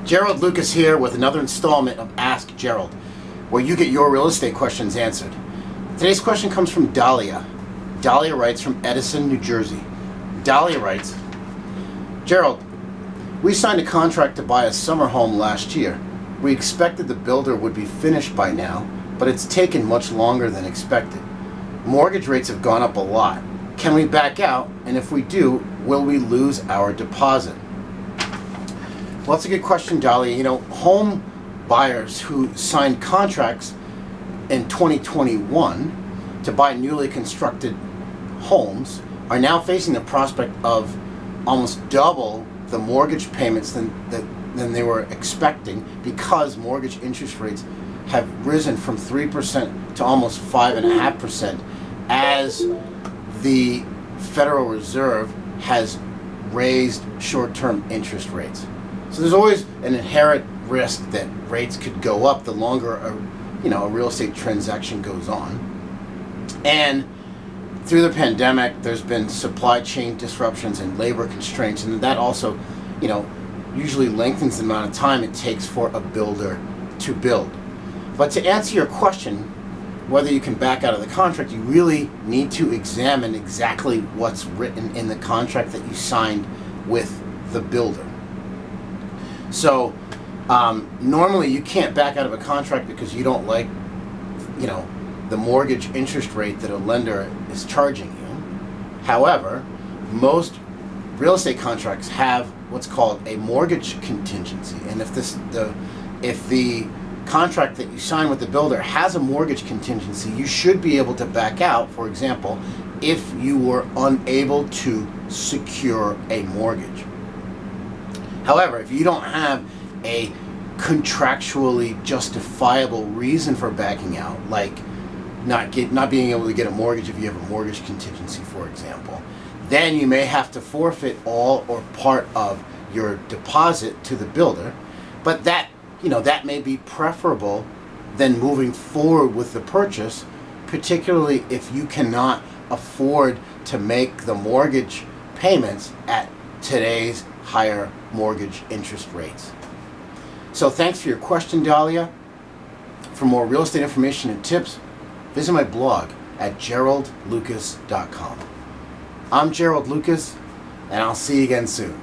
Gerald Lucas here with another installment of Ask Gerald, where you get your real estate questions answered. Today's question comes from Dahlia. Dahlia writes from Edison, New Jersey. Dahlia writes, Gerald, we signed a contract to buy a summer home last year. We expected the builder would be finished by now, but it's taken much longer than expected. Mortgage rates have gone up a lot. Can we back out? And if we do, will we lose our deposit? Well, that's a good question, Dahlia. You know, home buyers who signed contracts in 2021 to buy newly constructed homes are now facing the prospect of almost double the mortgage payments than they were expecting, because mortgage interest rates have risen from 3% to almost 5.5% as the Federal Reserve has raised short-term interest rates. So there's always an inherent risk that rates could go up the longer a real estate transaction goes on. And through the pandemic, there's been supply chain disruptions and labor constraints, and that also, usually lengthens the amount of time it takes for a builder to build. But to answer your question, whether you can back out of the contract, you really need to examine exactly what's written in the contract that you signed with the builder. So normally you can't back out of a contract because you don't like, the mortgage interest rate that a lender is charging you. However, most real estate contracts have what's called a mortgage contingency, and if the contract that you sign with the builder has a mortgage contingency, you should be able to back out, for example, if you were unable to secure a mortgage. However, if you don't have a contractually justifiable reason for backing out, like not being able to get a mortgage if you have a mortgage contingency, for example, then you may have to forfeit all or part of your deposit to the builder. But that may be preferable than moving forward with the purchase, particularly if you cannot afford to make the mortgage payments at today's higher mortgage interest rates. So thanks for your question, Dahlia. For more real estate information and tips, visit my blog at geraldlucas.com. I'm Gerald Lucas, and I'll see you again soon.